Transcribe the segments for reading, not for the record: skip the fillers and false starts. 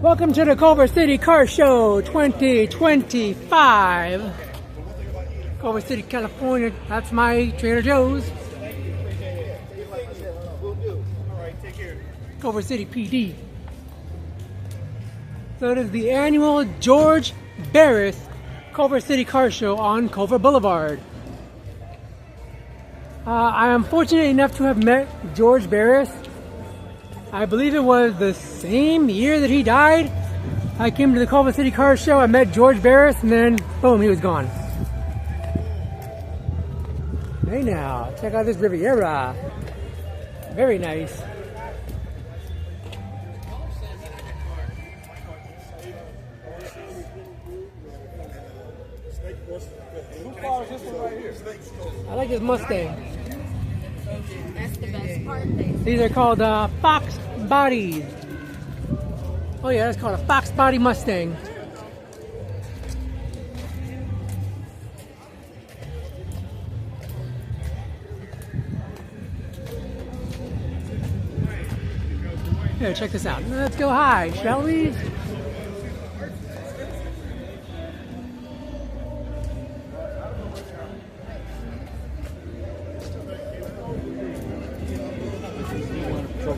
Welcome to the Culver City Car Show 2025. Culver City, California. That's my Trader Joe's. Culver City PD. So it is the annual George Barris Culver City Car Show on Culver Boulevard. I am fortunate enough to have met George Barris. I believe it was the same year that he died. I came to the Culver City Car Show, I met George Barris, and then boom, he was gone. Hey now, check out this Riviera. Very nice. I like this Mustang. That's the best part. These are called Fox Bodies. Oh yeah, that's called a Fox Body Mustang. Here, check this out. Let's go high, shall we?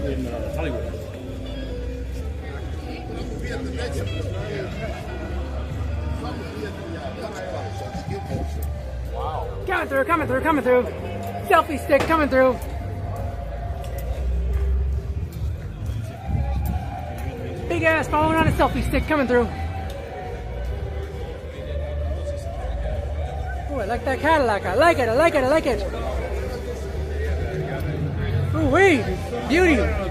In Hollywood. Wow. Coming through. Selfie stick coming through. Big ass phone on a selfie stick coming through. Oh, I like that Cadillac. I like it. Ooh wee, beauty. That's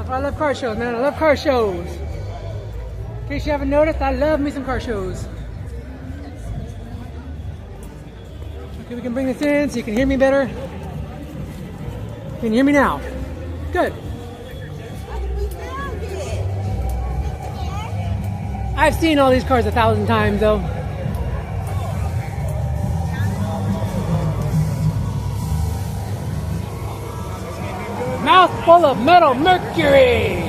why I love car shows, man. I love car shows. In case you haven't noticed, I love me some car shows. Okay, we can bring this in so you can hear me better. Can you hear me now? Good. I've seen all these cars 1,000 times though. Mouth full of metal mercury.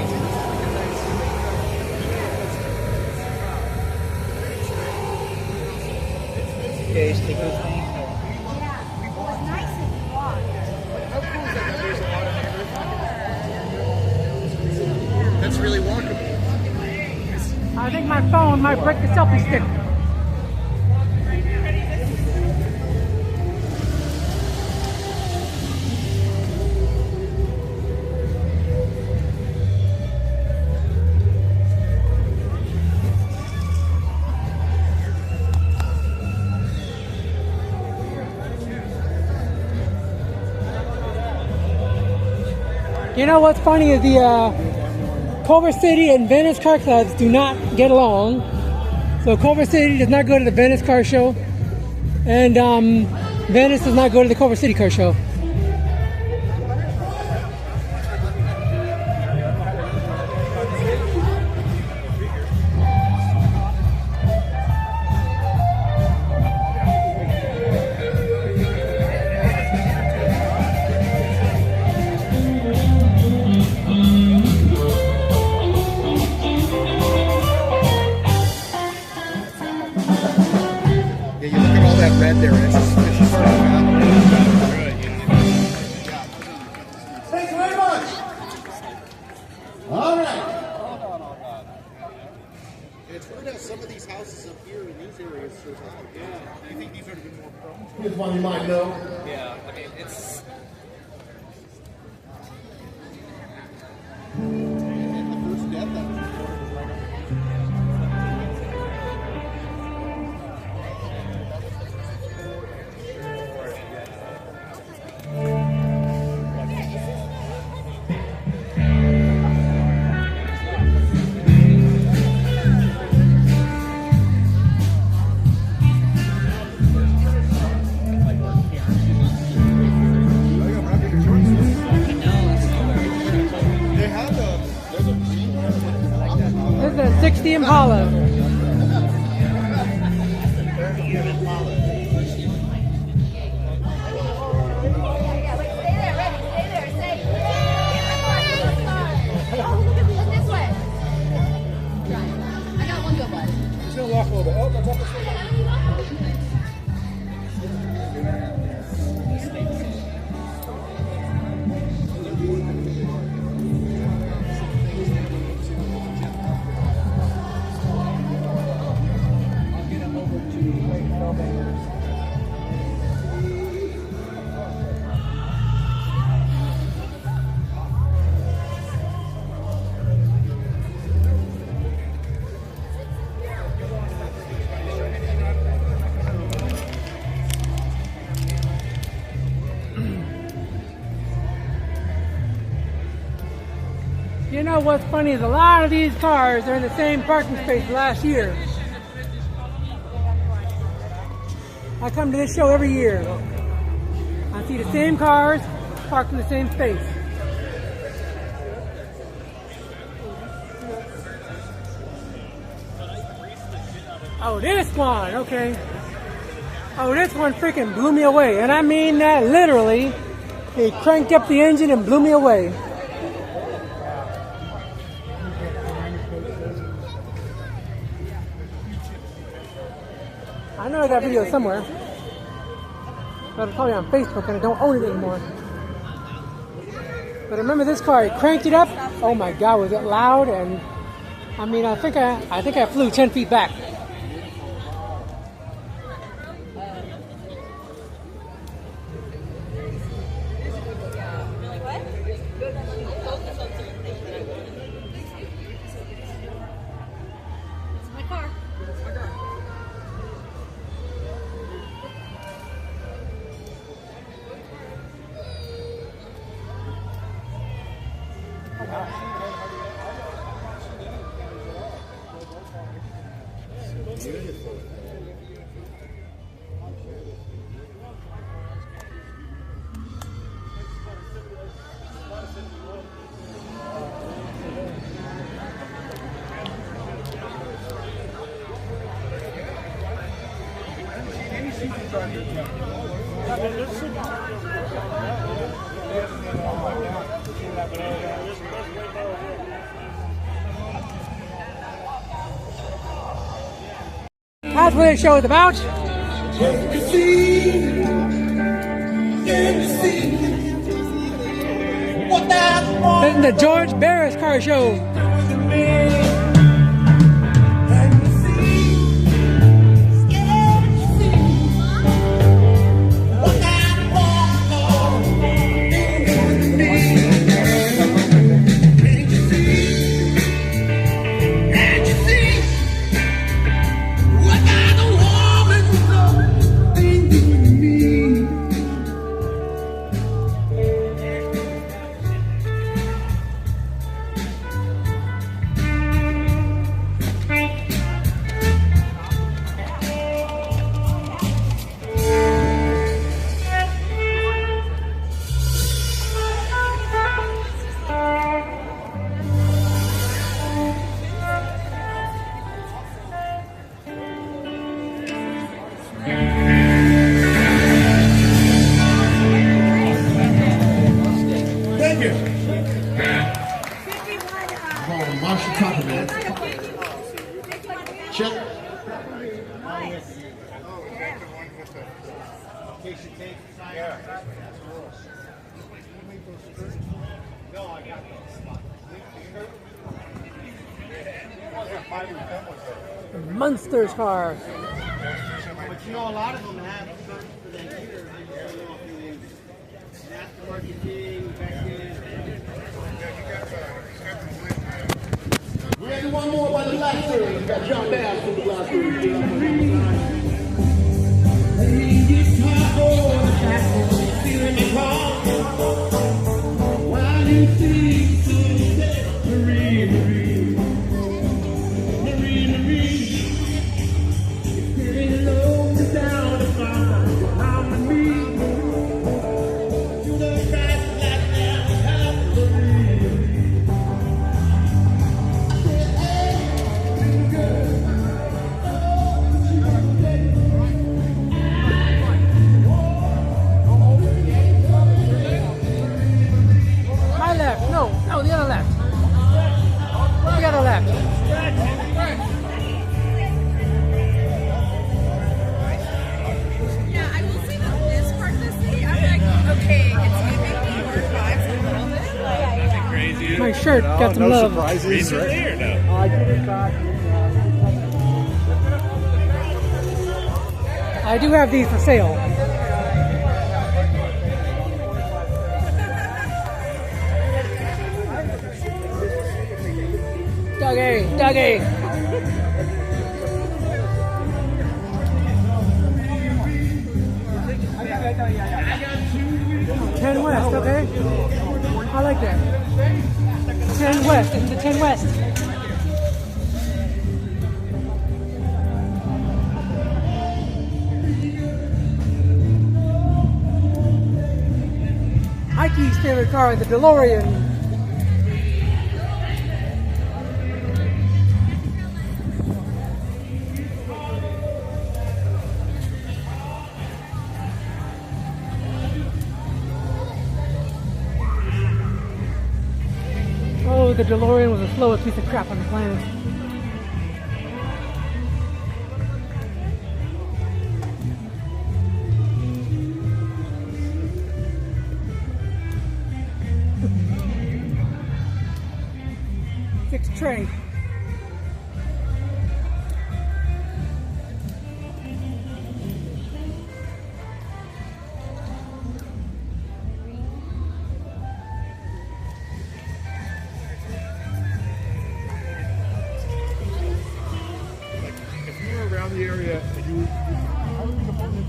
Okay, stick those things. That's really walkable. I think my phone might break the selfie stick. You know what's funny is the Culver City and Venice car clubs do not get along. So Culver City does not go to the Venice car show, and Venice does not go to the Culver City car show. Red there is suspicious stuff. Thanks very much. All right. It's weird how some of these houses up here in these areas survive. Yeah, I think these would have been more prone to. Here's one you might know. Yeah, I mean it's. The first death that was This is a 60 Impala. You know what's funny is a lot of these cars are in the same parking space last year. I come to this show every year. I see the same cars parked in the same space. Oh, this one, okay. Oh, this one freaking blew me away. And I mean that literally. It cranked up the engine and blew me away. I know that video somewhere. But it's probably on Facebook and I don't own it anymore. But I remember this car, it cranked it up. Oh my God, was it loud? And I mean, I think I flew 10 feet back. That's what the show is about. This is the George Barris car show. Munsters car. But you know, a lot of them have stuff for that year. Aftermarket back in. We're gonna do one more by the dragsters. We got John Bass from the dragsters. My shirt got some love. Recently or no? I do have these for sale. Dougie. 10 West, okay? I like that. 10 West. West. This is the 10 West. Mikey's favorite car, the DeLorean. Oh, the DeLorean was the slowest piece of crap on the planet. Six tray. If you were around the area and you how would you afford this?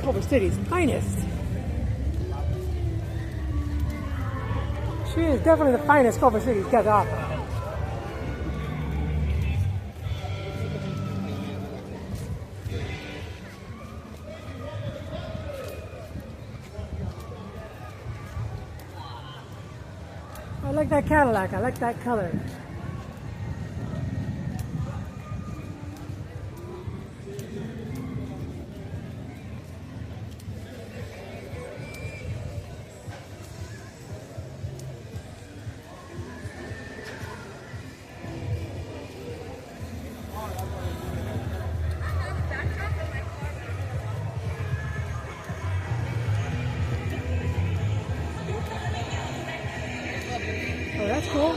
Culver City's finest. She is definitely the finest Culver City's got to offer. I like that Cadillac. I like that color. Oh, that's cool.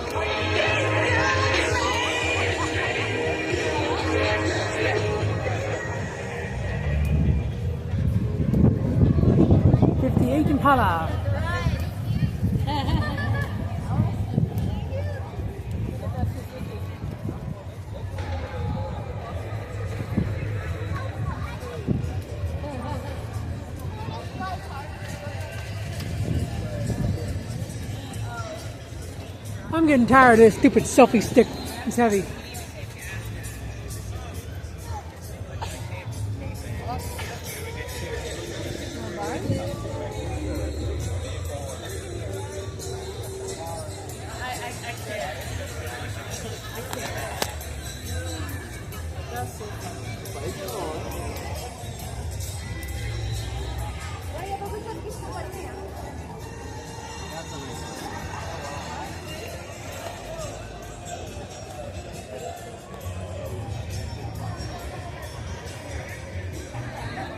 '58 Impala. I'm getting tired of this stupid selfie stick. It's heavy.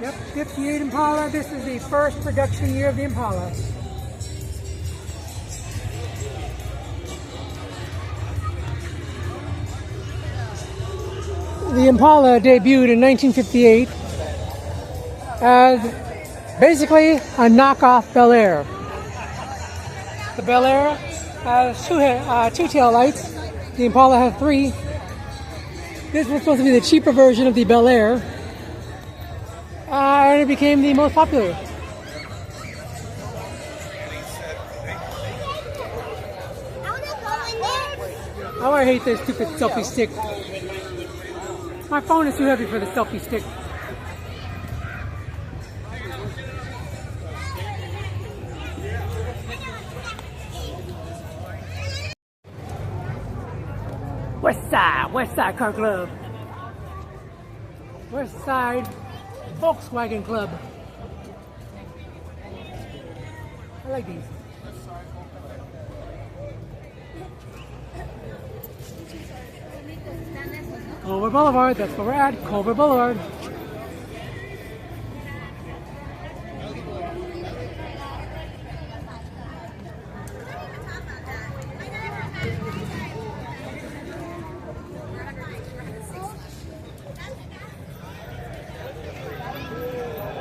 Yep, 58 Impala. This is the first production year of the Impala. The Impala debuted in 1958 as basically a knockoff Bel Air. The Bel Air has two tail lights. The Impala has three. This was supposed to be the cheaper version of the Bel Air. And it became the most popular. Oh, I hate this stupid selfie stick. My phone is too heavy for the selfie stick. West Side Car Club. West Side Volkswagen Club. I like these. Culver Boulevard, that's where we're at, Culver Boulevard.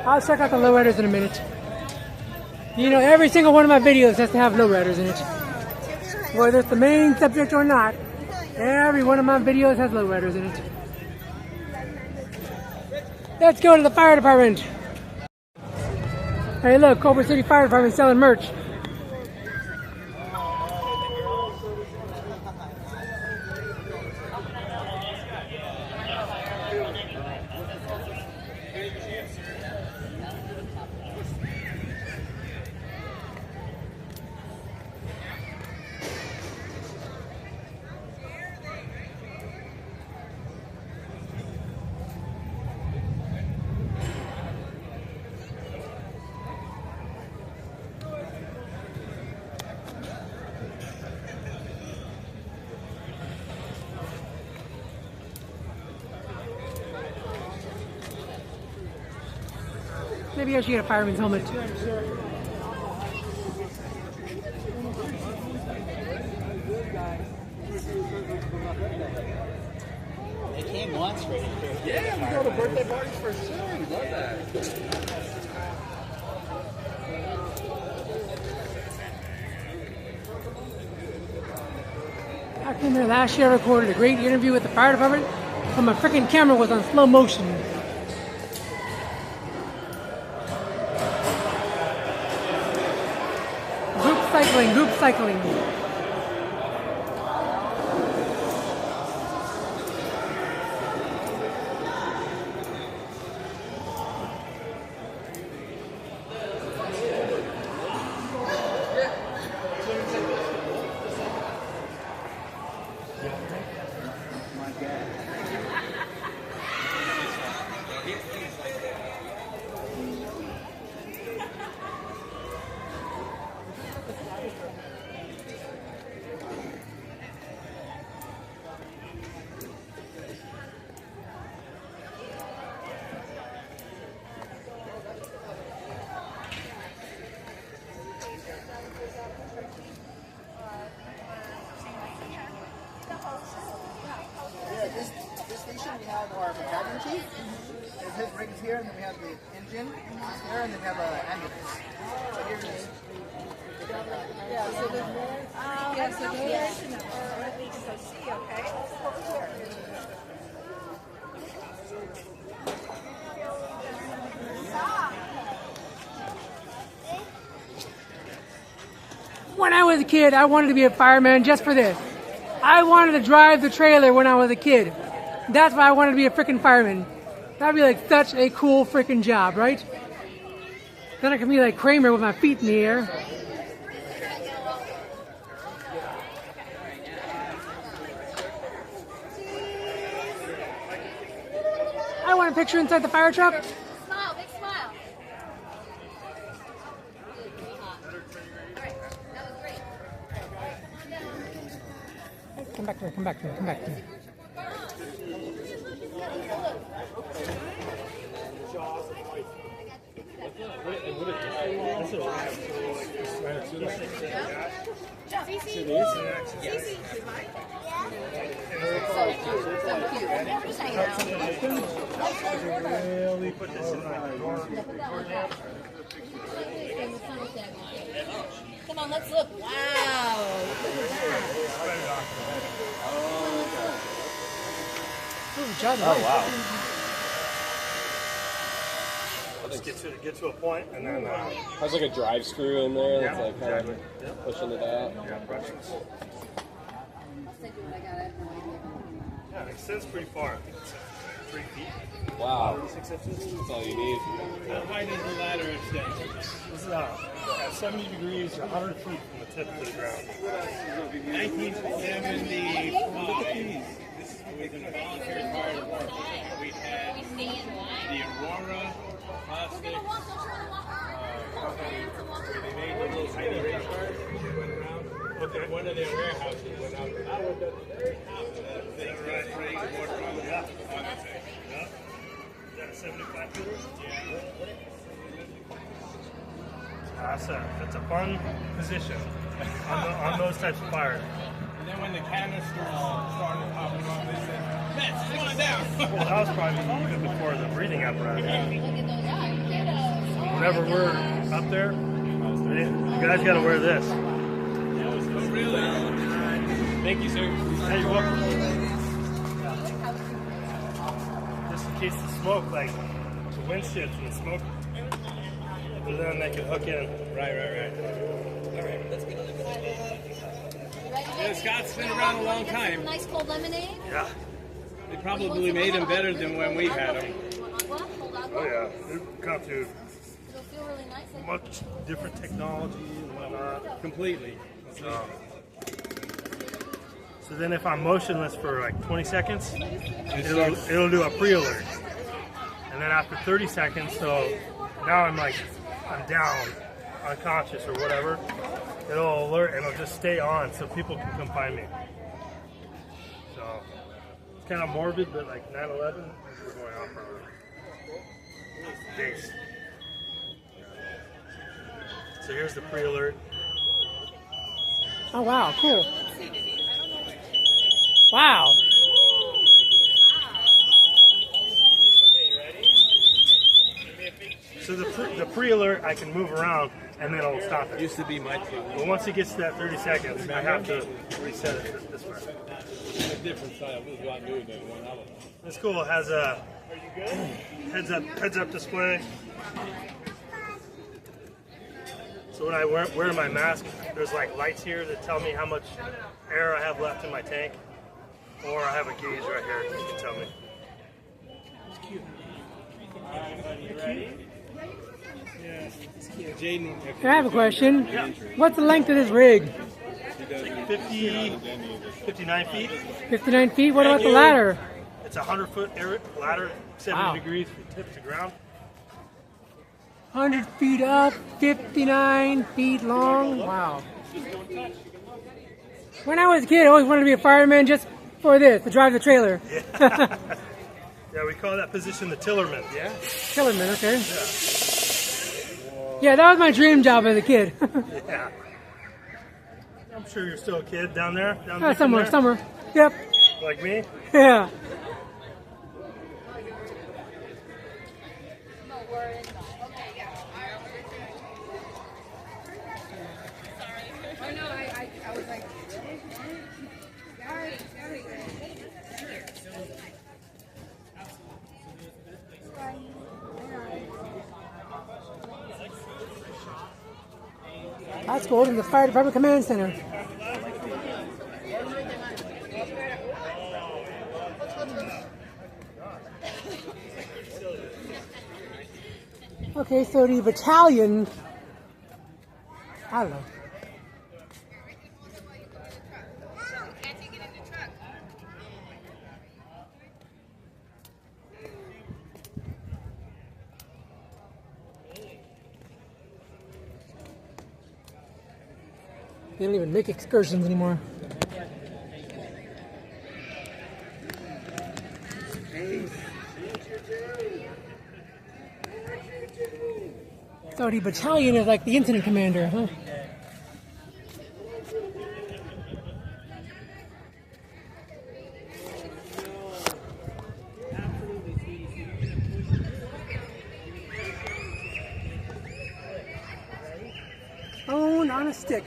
I'll check out the Lowriders in a minute. You know, every single one of my videos has to have lowriders in it. Whether it's the main subject or not, every one of my videos has lowriders in it. Let's go to the fire department. Hey look, Culver City Fire Department selling merch. Maybe I should get a fireman's helmet. They came once right here. Yeah, we go to birthday parties for sure. We love that. I came here last year, I recorded a great interview with the fire department, but my freaking camera was on slow motion. Group cycling. This station we have our battalion chief. His rig is here, and then we have the engine there, and then we have an ambulance. So here's this. Yeah, so there's more. Yes, it is. Or at least so see, okay? When I was a kid, I wanted to be a fireman just for this. I wanted to drive the trailer when I was a kid. That's why I wanted to be a freaking fireman. That'd be like such a cool freaking job, right? Then I could be like Kramer with my feet in the air. I want a picture inside the fire truck. Smile, big smile. Come back to me, come back to me, come back to me. Really put this in my drawer. Come on, let's look. Wow. Oh, wow. Just get to a point, and then There's like a drive screw in there that's yeah, like kind exactly. of pushing it out. Yeah, brushes. Yeah, it extends pretty far. I think it's 3 feet. Wow. 6 inches. That's all you need. How high does the ladder extend? This is at 70 degrees, 100 feet from the tip to the ground. 1975. This was in a volunteer fire department. We had the Aurora plastic company where they made the little tiny race cars that went around. Okay. One of their warehouses went up. I went up to the very top of that thing, spraying water on the thing. Yeah. Is that a 75 footer? Yeah. That's a fun position on those types of fires. And then when the canisters started popping off, they said, "Vince, come on down." Well, that was probably even before the breathing apparatus. Whenever we're up there, You guys got to wear this. Thank you, sir. Hey, you're welcome. Just in case the smoke, like the wind shifts and the smoke, but then they can hook in. Right. All right, let's get on the Yeah, Scott's been around a long time. Nice cold lemonade. Yeah. They probably made them better than when we had them. What? Hold on. Oh yeah. They've gone through It'll feel really nice. much different technology and whatnot. Completely. So then if I'm motionless for like 20 seconds, it'll do a pre-alert. And then after 30 seconds, so now I'm down, unconscious or whatever, it'll alert and it'll just stay on so people can come find me. So it's kind of morbid, but like 9/11, we're going on for days. So here's the pre-alert. Oh wow, cool. Wow. So the pre-alert, I can move around and then it'll stop it. Used to be my team. But once it gets to that 30 seconds, I have to reset it this way. A different style. This is what I do than one other. This cool has a heads up display. So when I wear my mask, there's like lights here that tell me how much air I have left in my tank, or I have a gauge right here that can tell me. Jaden. I have a question. What's the length of this rig? 59 feet. 59 feet? What about the ladder? It's a 100-foot ladder, 70 Wow. degrees from tip to ground. 100 feet up, 59 feet long. Wow. When I was a kid, I always wanted to be a fireman just for this, to drive the trailer. Yeah, we call that position the tillerman. Yeah. Tillerman, okay. Yeah, that was my dream job as a kid. Yeah. I'm sure you're still a kid down there. Down there Somewhere. Yep. Like me. Yeah. That's cool. In the Fire Department Command Center. Okay, so the battalion, I don't know. They don't even make excursions anymore. So the battalion is like the incident commander, huh? Phone on a stick.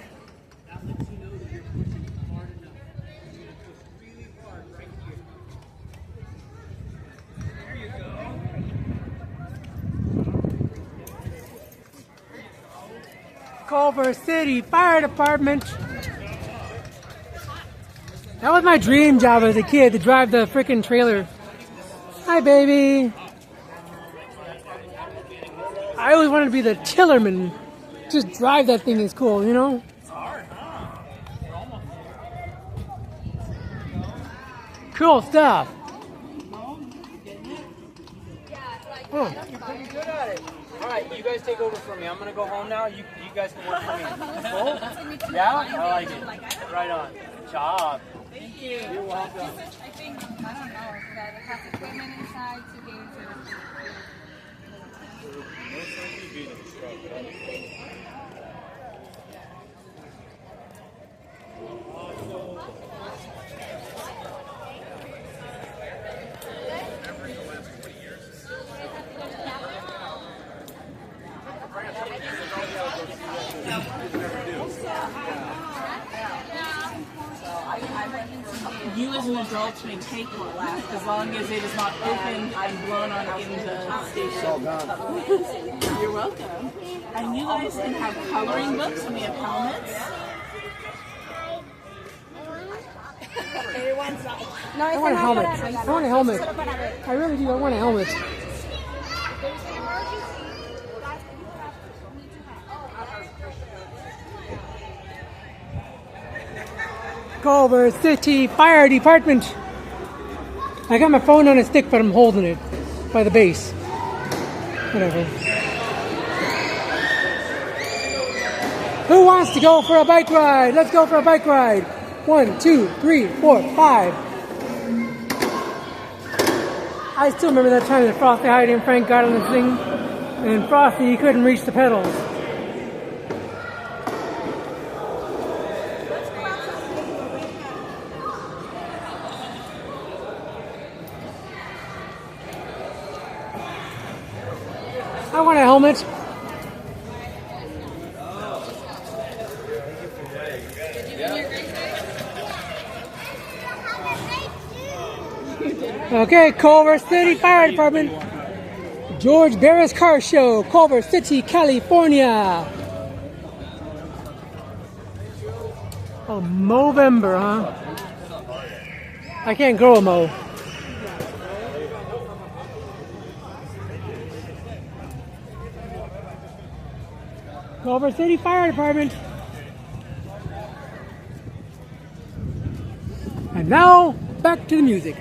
Culver City Fire Department. That was my dream job as a kid, to drive the frickin' trailer. Hi, baby. I always wanted to be the tillerman. Just drive that thing is cool, you know? Cool stuff. Oh. You're pretty good at it. All right, you guys take over for me. I'm gonna go home now. You guys can work for me. Cool? Yeah, I like it. Right on. Good job. Thank you. You're welcome. I think, I don't know, that it has equipment inside to be able to You as an adult may take one last as long as it is not opened and blown on into the station. You're welcome. And you guys can have coloring books and we have helmets. I want a helmet. I want a helmet. I really do. I want a helmet. Culver City Fire Department. I got my phone on a stick, but I'm holding it by the base. Whatever. Who wants to go for a bike ride? Let's go for a bike ride. 1, 2, 3, 4, 5. I still remember that time that Frosty, Heidi, and Frank got on the thing, and Frosty, he couldn't reach the pedals. I want a helmet. Okay, Culver City Fire Department. George Barris Car Show, Culver City, California. Oh, Movember, huh? I can't grow a Mo. Culver City Fire Department. And now, back to the music.